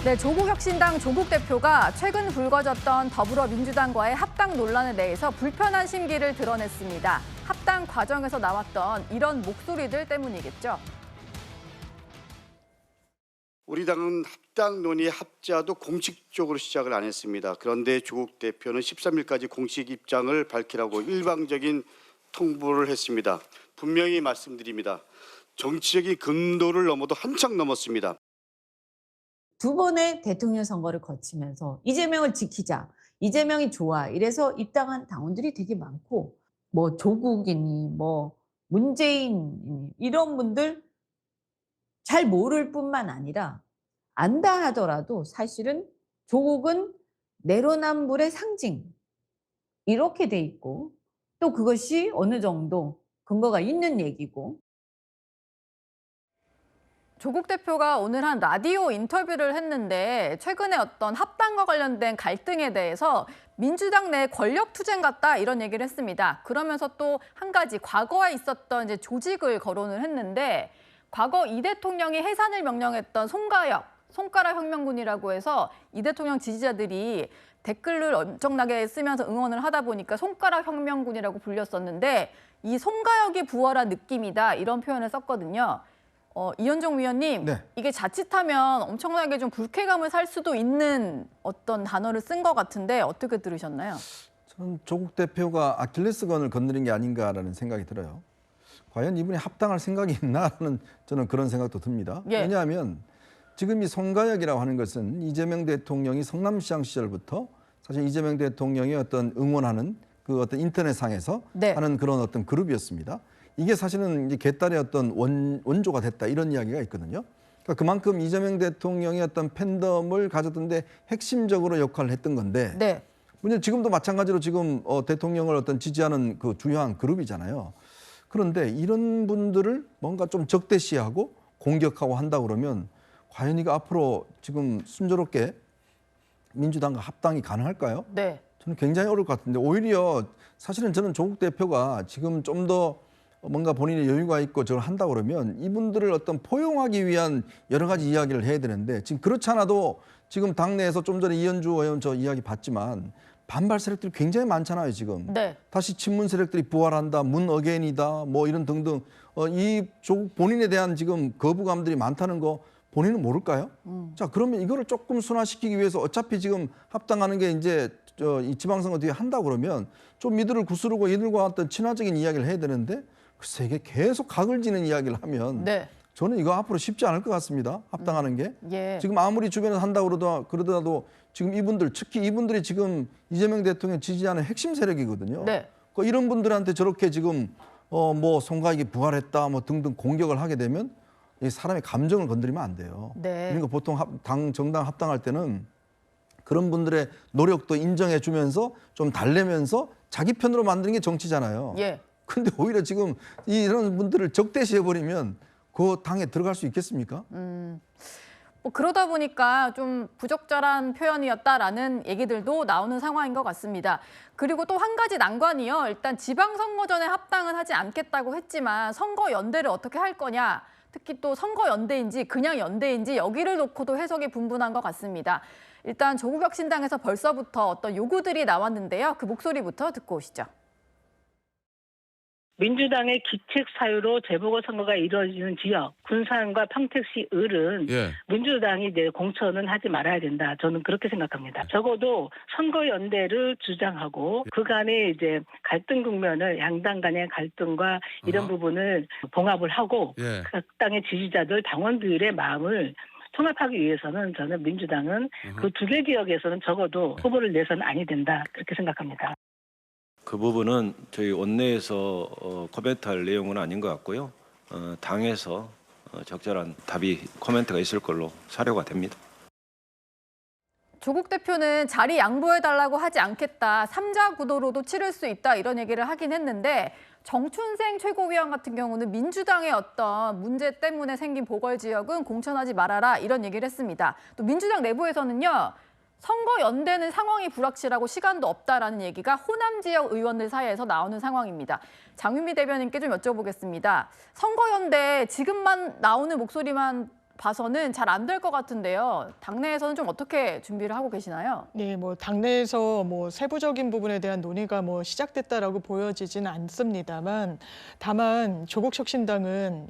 네, 조국혁신당 조국 대표가 최근 불거졌던 더불어민주당과의 합당 논란에 대해서 불편한 심기를 드러냈습니다. 합당 과정에서 나왔던 이런 목소리들 때문이겠죠. 우리 당은 합당 논의 합자도 공식적으로 시작을 안 했습니다. 그런데 조국 대표는 13일까지 공식 입장을 밝히라고 일방적인 통보를 했습니다. 분명히 말씀드립니다. 정치적인 금도를 넘어도 한참 넘었습니다. 두 번의 대통령 선거를 거치면서 이재명을 지키자, 이재명이 좋아 이래서 입당한 당원들이 되게 많고, 뭐 조국이니 뭐 문재인이니 이런 분들 잘 모를 뿐만 아니라 안다 하더라도 사실은 조국은 내로남불의 상징 이렇게 돼 있고, 또 그것이 어느 정도 근거가 있는 얘기고. 조국 대표가 오늘 한 라디오 인터뷰를 했는데 최근에 어떤 합당과 관련된 갈등에 대해서 민주당 내 권력투쟁 같다 이런 얘기를 했습니다. 그러면서 또 한 가지 과거에 있었던 이제 조직을 거론을 했는데, 과거 이 대통령이 해산을 명령했던 손가락 혁명군이라고 해서 이 대통령 지지자들이 댓글을 엄청나게 쓰면서 응원을 하다 보니까 손가락 혁명군이라고 불렸었는데, 이 손가락이 부활한 느낌이다 이런 표현을 썼거든요. 이현종 위원님, 네. 이게 자칫하면 엄청나게 좀 불쾌감을 살 수도 있는 어떤 단어를 쓴 것 같은데 어떻게 들으셨나요? 저는 조국 대표가 아킬레스건을 건드린 게 아닌가라는 생각이 들어요. 과연 이분이 합당할 생각이 있나라는 저는 그런 생각도 듭니다. 예. 왜냐하면 지금 이 손가역이라고 하는 것은 이재명 대통령이 성남시장 시절부터 사실 이재명 대통령이 어떤 응원하는 그 어떤 인터넷상에서 네. 하는 그런 어떤 그룹이었습니다. 이게 사실은 이제 개딸의 어떤 원조가 됐다 이런 이야기가 있거든요. 그러니까 그만큼 이재명 대통령의 어떤 팬덤을 가졌던데 핵심적으로 역할을 했던 건데, 네. 문제 지금도 마찬가지로 지금 대통령을 어떤 지지하는 그 주요한 그룹이잖아요. 그런데 이런 분들을 뭔가 좀 적대시하고 공격하고 한다 그러면 과연 이거 앞으로 지금 순조롭게 민주당과 합당이 가능할까요? 네. 저는 굉장히 어려울 것 같은데, 오히려 사실은 저는 조국 대표가 지금 좀 더 뭔가 본인의 여유가 있고 저걸 한다 그러면 이분들을 어떤 포용하기 위한 여러 가지 이야기를 해야 되는데, 지금 그렇지 않아도 지금 당내에서 좀 전에 이현주 의원 저 이야기 봤지만 반발 세력들이 굉장히 많잖아요 지금. 네. 다시 친문 세력들이 부활한다, 문 어게인이다, 뭐 이런 등등. 이 조국 본인에 대한 지금 거부감들이 많다는 거 본인은 모를까요? 자, 그러면 이거를 조금 순화시키기 위해서 어차피 지금 합당하는 게 이제 이 지방선거 뒤에 한다 그러면 좀 이들을 구스르고 이들과 어떤 친화적인 이야기를 해야 되는데, 글쎄 이게 계속 각을 지는 이야기를 하면 네. 저는 이거 앞으로 쉽지 않을 것 같습니다. 합당하는 게. 예. 지금 아무리 주변에서 한다고 그러더라도 지금 이분들, 특히 이분들이 지금 이재명 대통령 지지하는 핵심 세력이거든요. 네. 그러니까 이런 분들한테 저렇게 지금 뭐 손가락이 부활했다 뭐 등등 공격을 하게 되면 이 사람의 감정을 건드리면 안 돼요. 네. 그러니까 보통 정당 합당할 때는 그런 분들의 노력도 인정해 주면서 좀 달래면서 자기 편으로 만드는 게 정치잖아요. 예. 근데 오히려 지금 이런 분들을 적대시해 버리면 그 당에 들어갈 수 있겠습니까? 뭐 그러다 보니까 좀 부적절한 표현이었다라는 얘기들도 나오는 상황인 것 같습니다. 그리고 또 한 가지 난관이요. 일단 지방선거 전에 합당은 하지 않겠다고 했지만 선거 연대를 어떻게 할 거냐. 특히 또 선거 연대인지 그냥 연대인지 여기를 놓고도 해석이 분분한 것 같습니다. 일단 조국혁신당에서 벌써부터 어떤 요구들이 나왔는데요. 그 목소리부터 듣고 오시죠. 민주당의 기책 사유로 재보궐선거가 이루어지는 지역, 군산과 평택시 을은 민주당이 이제 공천은 하지 말아야 된다. 저는 그렇게 생각합니다. 적어도 선거연대를 주장하고 그간의 이제 갈등 국면을 양당 간의 갈등과 이런 부분을 봉합을 하고 각 당의 지지자들, 당원들의 마음을 통합하기 위해서는 저는 민주당은 그 두 개 지역에서는 적어도 후보를 내서는 아니 된다. 그렇게 생각합니다. 그 부분은 저희 원내에서 코멘트할 내용은 아닌 것 같고요. 당에서 적절한 답이 코멘트가 있을 걸로 사료가 됩니다. 조국 대표는 자리 양보해달라고 하지 않겠다. 3자 구도로도 치를 수 있다. 이런 얘기를 하긴 했는데, 정춘생 최고위원 같은 경우는 민주당의 어떤 문제 때문에 생긴 보궐지역은 공천하지 말아라. 이런 얘기를 했습니다. 또 민주당 내부에서는요. 선거 연대는 상황이 불확실하고 시간도 없다라는 얘기가 호남 지역 의원들 사이에서 나오는 상황입니다. 장윤미 대변인께 좀 여쭤보겠습니다. 선거 연대 지금만 나오는 목소리만 봐서는 잘 안 될 것 같은데요. 당내에서는 좀 어떻게 준비를 하고 계시나요? 네, 뭐 당내에서 뭐 세부적인 부분에 대한 논의가 뭐 시작됐다라고 보여지지는 않습니다만, 다만 조국 혁신당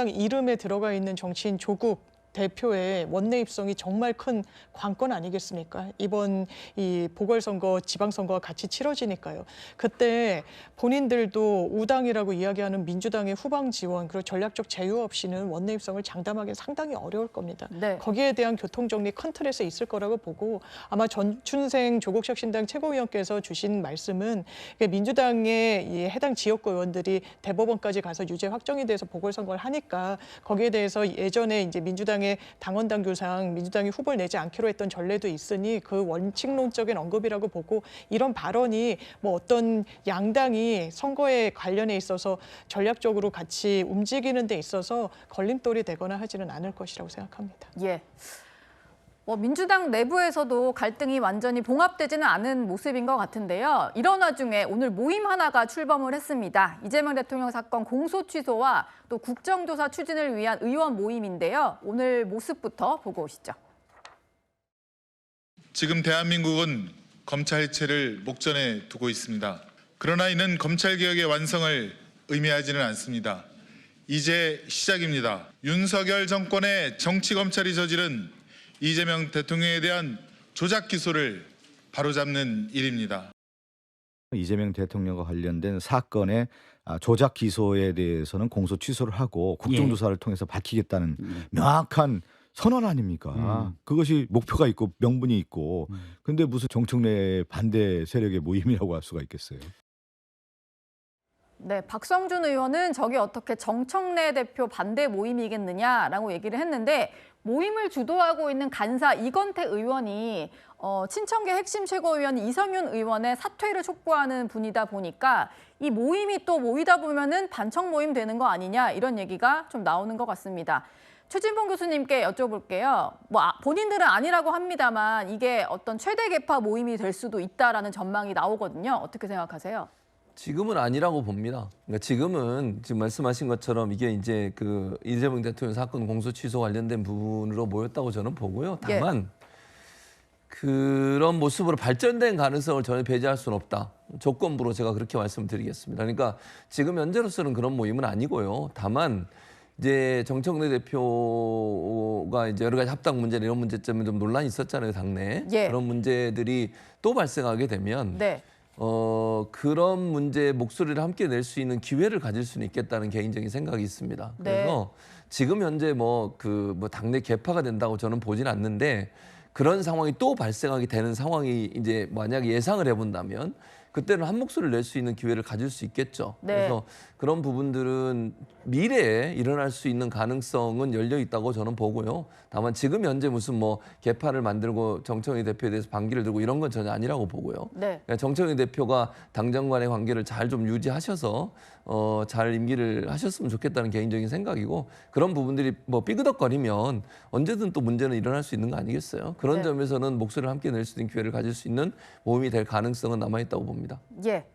이름에 들어가 있는 정치인 조국 대표의 원내 입성이 정말 큰 관건 아니겠습니까? 이번 이 보궐선거, 지방선거가 같이 치러지니까요. 그때 본인들도 우당이라고 이야기하는 민주당의 후방 지원 그리고 전략적 제휴 없이는 원내 입성을 장담하기 상당히 어려울 겁니다. 네. 거기에 대한 교통정리 큰 틀에서 있을 거라고 보고, 아마 전춘생 조국혁신당 최고위원께서 주신 말씀은 민주당의 이 해당 지역구 의원들이 대법원까지 가서 유죄 확정이 돼서 보궐선거를 하니까 거기에 대해서 예전에 이제 민주당의 당원 당규상 민주당이 후보를 내지 않기로 했던 전례도 있으니 그 원칙론적인 언급이라고 보고, 이런 발언이 뭐 어떤 양당이 선거에 관련해 있어서 전략적으로 같이 움직이는 데 있어서 걸림돌이 되거나 하지는 않을 것이라고 생각합니다. 예. 민주당 내부에서도 갈등이 완전히 봉합되지는 않은 모습인 것 같은데요. 이런 와중에 오늘 모임 하나가 출범을 했습니다. 이재명 대통령 사건 공소 취소와 또 국정조사 추진을 위한 의원 모임인데요. 오늘 모습부터 보고 오시죠. 지금 대한민국은 검찰 해체를 목전에 두고 있습니다. 그러나 이는 검찰개혁의 완성을 의미하지는 않습니다. 이제 시작입니다. 윤석열 정권의 정치검찰이 저지른 이재명 대통령에 대한 조작 기소를 바로잡는 일입니다. 이재명 대통령과 관련된 사건의 조작 기소에 대해서는 공소 취소를 하고 국정조사를 통해서 밝히겠다는 명확한 선언 아닙니까? 그것이 목표가 있고 명분이 있고, 근데 무슨 정청래 반대 세력의 모임이라고 할 수가 있겠어요? 네, 박성준 의원은 저게 어떻게 정청래 대표 반대 모임이겠느냐라고 얘기를 했는데, 모임을 주도하고 있는 간사 이건태 의원이 친청계 핵심 최고위원 이성윤 의원의 사퇴를 촉구하는 분이다 보니까 이 모임이 또 모이다 보면은 반청 모임 되는 거 아니냐, 이런 얘기가 좀 나오는 것 같습니다. 최진봉 교수님께 여쭤볼게요. 본인들은 아니라고 합니다만 이게 어떤 최대 계파 모임이 될 수도 있다라는 전망이 나오거든요. 어떻게 생각하세요? 지금은 아니라고 봅니다. 그러니까 지금은 지금 말씀하신 것처럼 이게 이제 그 이재명 대통령 사건 공소 취소 관련된 부분으로 모였다고 저는 보고요. 다만 그런 모습으로 발전된 가능성을 전혀 배제할 수는 없다. 조건부로 제가 그렇게 말씀드리겠습니다. 그러니까 지금 현재로서는 그런 모임은 아니고요. 다만 이제 정청래 대표가 이제 여러 가지 합당 문제나 이런 문제점에 좀 논란이 있었잖아요, 당내에. 그런 문제들이 또 발생하게 되면 그런 문제에 목소리를 함께 낼 수 있는 기회를 가질 수는 있겠다는 개인적인 생각이 있습니다. 그래서 지금 현재 뭐 당내 개파가 된다고 저는 보진 않는데, 그런 상황이 또 발생하게 되는 상황이 이제 만약에 예상을 해본다면 그때는 한 목소리를 낼 수 있는 기회를 가질 수 있겠죠. 그래서 그런 부분들은 미래에 일어날 수 있는 가능성은 열려 있다고 저는 보고요. 다만 지금 현재 무슨 뭐 개파를 만들고 정청래 대표에 대해서 반기를 들고 이런 건 전혀 아니라고 보고요. 그러니까 정청래 대표가 당정 간의 관계를 잘 좀 유지하셔서 잘 임기를 하셨으면 좋겠다는 개인적인 생각이고, 그런 부분들이 뭐 삐그덕거리면 언제든 또 문제는 일어날 수 있는 거 아니겠어요? 그런 점에서는 목소리를 함께 낼 수 있는 기회를 가질 수 있는 모임이 될 가능성은 남아있다고 봅니다. 예.